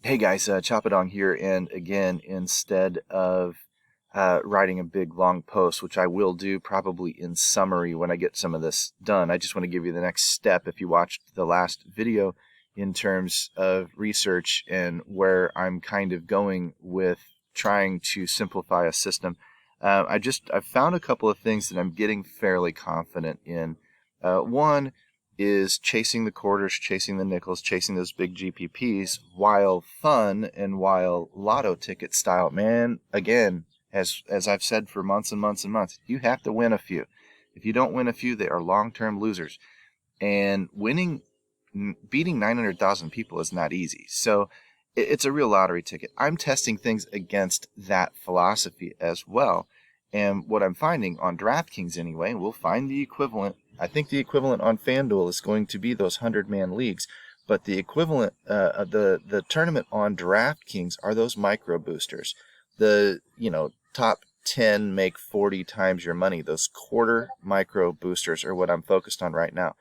Hey guys, Choppadong here, and again, instead of writing a big long post, which I will do probably in summary when I get some of this done, I just want to give you the next step if you watched the last video in terms of research and where I'm kind of going with trying to simplify a system. I've found a couple of things that I'm getting fairly confident in. One is chasing the quarters, chasing the nickels, chasing those big GPPs, while fun and while lotto ticket style. Man, again, as I've said for months and months and months, you have to win a few. If you don't win a few, they are long-term losers. And beating 900,000 people is not easy. So it's a real lottery ticket. I'm testing things against that philosophy as well. And what I'm finding on DraftKings anyway, we'll find the equivalent. I think the equivalent on FanDuel is going to be those 100-man leagues, but the equivalent, the tournament on DraftKings are those micro boosters. The top 10 make 40 times your money. Those quarter micro boosters are what I'm focused on right now.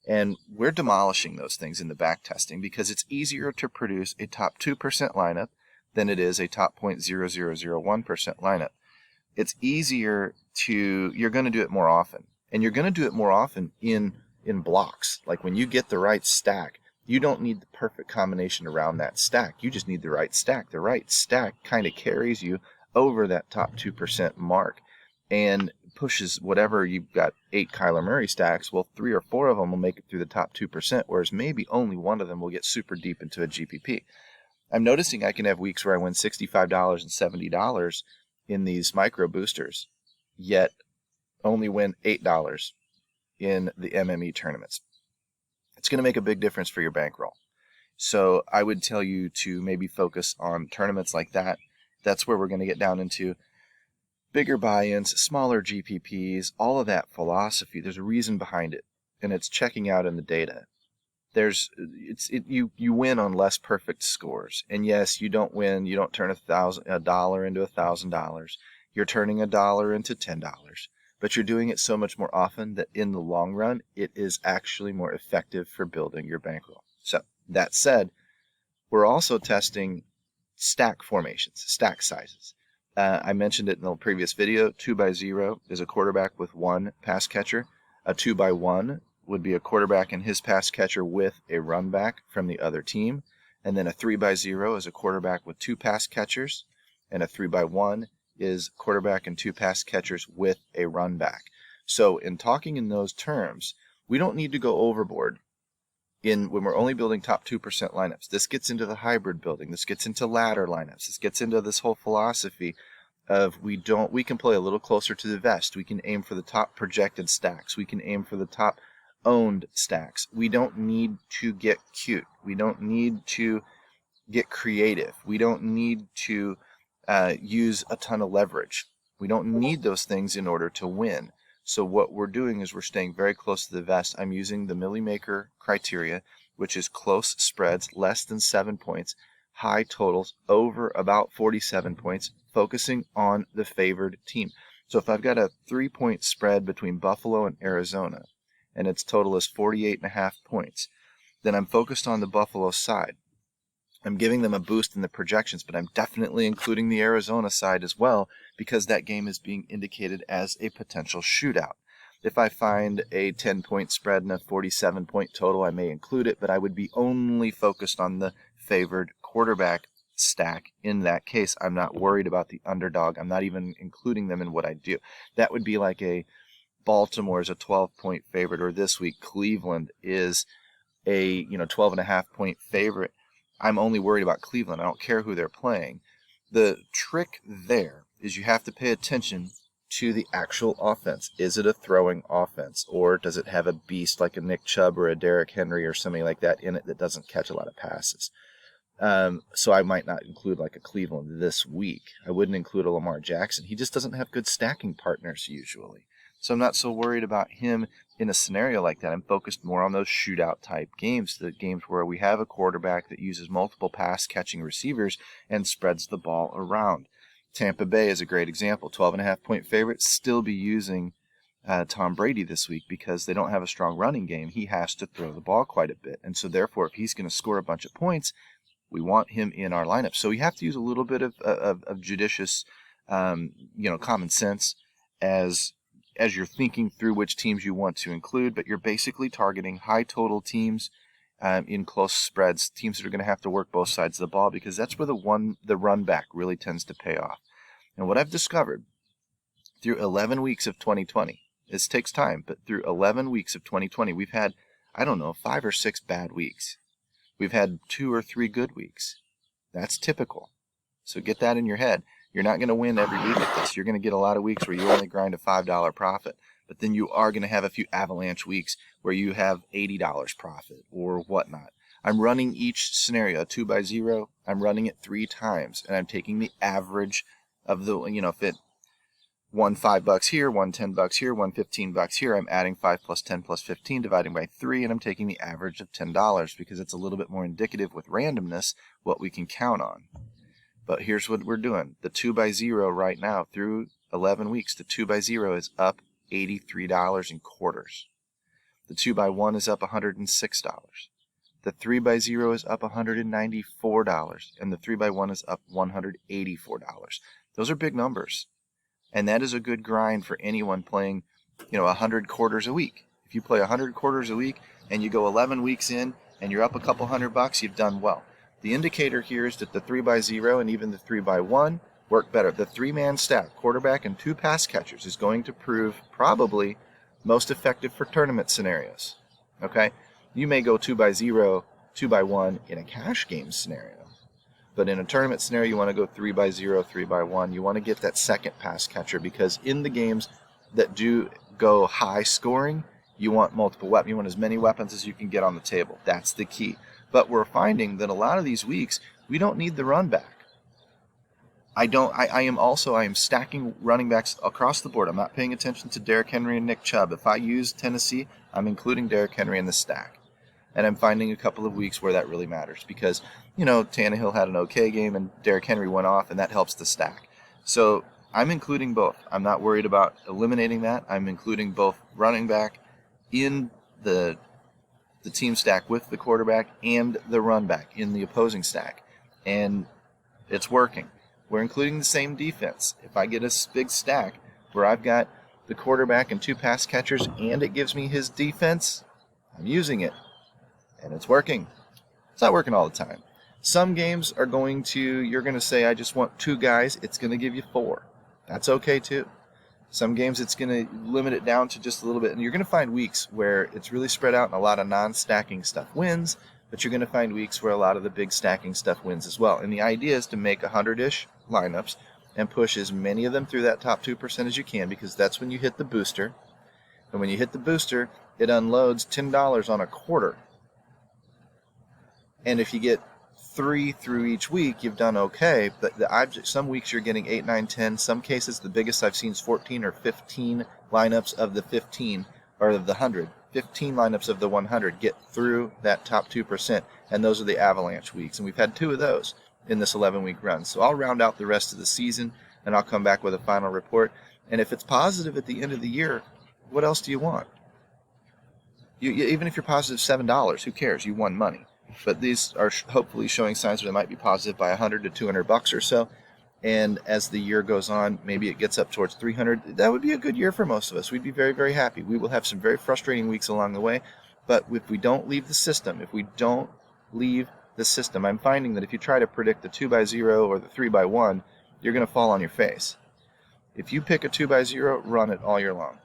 And we're demolishing those things in the back testing because it's easier to produce a top 2% lineup than it is a top 0.0001% lineup. It's easier you're going to do it more often. And you're going to do it more often in blocks. Like when you get the right stack, you don't need the perfect combination around that stack. You just need the right stack. The right stack kind of carries you over that top 2% mark and pushes whatever. You've got 8 Kyler Murray stacks. Well, 3 or 4 of them will make it through the top 2%, whereas maybe only one of them will get super deep into a GPP. I'm noticing I can have weeks where I win $65 and $70 in these micro boosters, yet only win $8 in the MME tournaments. It's going to make a big difference for your bankroll. So I would tell you to maybe focus on tournaments like that. That's where we're going to get down into bigger buy-ins, smaller GPPs, all of that philosophy. There's a reason behind it, and it's checking out in the data. You win on less perfect scores, and yes, you don't win. You don't turn a dollar into $1,000. You're turning a dollar into $10. But you're doing it so much more often that in the long run, it is actually more effective for building your bankroll. So that said, we're also testing stack formations, stack sizes. I mentioned it in the previous video. 2x0 is a quarterback with 1 pass catcher. A 2x1 would be a quarterback and his pass catcher with a run back from the other team. And then a 3x0 is a quarterback with 2 pass catchers. And a 3x1 is quarterback and 2 pass catchers with a run back. So in talking in those terms, we don't need to go overboard when we're only building top 2% lineups. This gets into the hybrid building. This gets into ladder lineups. This gets into this whole philosophy of we can play a little closer to the vest. We can aim for the top projected stacks. We can aim for the top owned stacks. We don't need to get cute. We don't need to get creative. We don't need to use a ton of leverage. We don't need those things in order to win. So what we're doing is we're staying very close to the vest. I'm using the Millie Maker criteria, which is close spreads, less than 7 points, high totals over about 47 points, focusing on the favored team. So if I've got a 3-point spread between Buffalo and Arizona, and its total is 48.5 points, then I'm focused on the Buffalo side. I'm giving them a boost in the projections, but I'm definitely including the Arizona side as well because that game is being indicated as a potential shootout. If I find a 10-point spread and a 47-point total, I may include it, but I would be only focused on the favored quarterback stack. In that case, I'm not worried about the underdog. I'm not even including them in what I do. That would be like a Baltimore is a 12-point favorite, or this week Cleveland is a 12.5-point favorite. I'm only worried about Cleveland. I don't care who they're playing. The trick there is you have to pay attention to the actual offense. Is it a throwing offense, or does it have a beast like a Nick Chubb or a Derrick Henry or something like that in it that doesn't catch a lot of passes? So I might not include like a Cleveland this week. I wouldn't include a Lamar Jackson. He just doesn't have good stacking partners usually. So I'm not so worried about him in a scenario like that. I'm focused more on those shootout type games, the games where we have a quarterback that uses multiple pass catching receivers and spreads the ball around. Tampa Bay is a great example. 12.5-point favorites still be using Tom Brady this week because they don't have a strong running game. He has to throw the ball quite a bit. And so therefore, if he's going to score a bunch of points, We want him in our lineup. So you have to use a little bit of judicious, common sense as you're thinking through which teams you want to include. But you're basically targeting high total teams in close spreads, teams that are going to have to work both sides of the ball, because that's where the run back really tends to pay off. And what I've discovered through 11 weeks of 2020, this takes time, but through 11 weeks of 2020, we've had, 5 or 6 bad weeks. We've had 2 or 3 good weeks. That's typical. So get that in your head. You're not going to win every week at this. You're going to get a lot of weeks where you only grind a $5 profit, but then you are going to have a few avalanche weeks where you have $80 profit or whatnot. I'm running each scenario, a 2x0. I'm running it 3 times, and I'm taking the average of the, if it won $5 here, won $10 here, won $15 here, I'm adding 5 plus 10 plus 15, dividing by 3, and I'm taking the average of $10 because it's a little bit more indicative with randomness what we can count on. But here's what we're doing. The 2x0 right now through 11 weeks, the 2x0 is up $83 in quarters. The 2x1 is up $106. The 3x0 is up $194, and the 3x1 is up $184. Those are big numbers. And that is a good grind for anyone playing, 100 quarters a week. If you play 100 quarters a week and you go 11 weeks in and you're up a couple $100, you've done well. The indicator here is that the 3x0 and even the 3x1 work better. The 3-man stack, quarterback and 2 pass catchers, is going to prove probably most effective for tournament scenarios. Okay? You may go 2x0, 2x1 in a cash game scenario. But in a tournament scenario, you want to go 3x0, 3x1. You want to get that second pass catcher, because in the games that do go high scoring, you want multiple weapons. You want as many weapons as you can get on the table. That's the key. But we're finding that a lot of these weeks, we don't need the run back. I am stacking running backs across the board. I'm not paying attention to Derrick Henry and Nick Chubb. If I use Tennessee, I'm including Derrick Henry in the stack. And I'm finding a couple of weeks where that really matters because, Tannehill had an okay game and Derrick Henry went off, and that helps the stack. So I'm including both. I'm not worried about eliminating that. I'm including both running back in the team stack with the quarterback and the run back in the opposing stack. And it's working. We're including the same defense. If I get a big stack where I've got the quarterback and 2 pass catchers and it gives me his defense, I'm using it. And it's working. It's not working all the time. Some games you're going to say, I just want 2 guys. It's going to give you 4. That's okay too. Some games it's going to limit it down to just a little bit. And you're going to find weeks where it's really spread out and a lot of non-stacking stuff wins. But you're going to find weeks where a lot of the big stacking stuff wins as well. And the idea is to make 100-ish lineups and push as many of them through that top 2% as you can, because that's when you hit the booster. And when you hit the booster, it unloads $10 on a quarter. And if you get 3 through each week, you've done okay. But some weeks you're getting 8, 9, 10. Some cases, the biggest I've seen is 14 or 15 lineups of the 15, or of the 100. 15 lineups of the 100 get through that top 2%. And those are the avalanche weeks. And we've had 2 of those in this 11-week run. So I'll round out the rest of the season, and I'll come back with a final report. And if it's positive at the end of the year, what else do you want? Even if you're positive $7, who cares? You won money. But these are hopefully showing signs that it might be positive by $100 to $200 or so. And as the year goes on, maybe it gets up towards $300. That would be a good year for most of us. We'd be very, very happy. We will have some very frustrating weeks along the way. But if we don't leave the system, I'm finding that if you try to predict the 2x0 or the 3x1, you're going to fall on your face. If you pick a 2x0, run it all year long.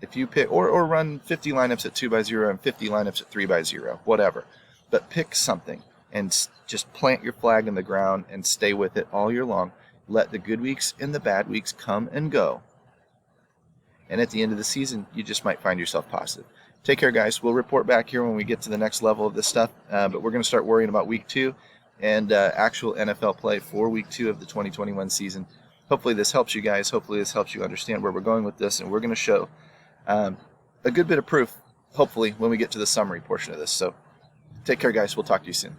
If you pick, or run 50 lineups at 2x0 and 50 lineups at 3x0, whatever. But pick something and just plant your flag in the ground and stay with it all year long. Let the good weeks and the bad weeks come and go. And at the end of the season, you just might find yourself positive. Take care, guys. We'll report back here when we get to the next level of this stuff. But we're going to start worrying about week 2 and actual NFL play for week 2 of the 2021 season. Hopefully this helps you guys. Hopefully this helps you understand where we're going with this. And we're going to show a good bit of proof, hopefully, when we get to the summary portion of this. So take care, guys. We'll talk to you soon.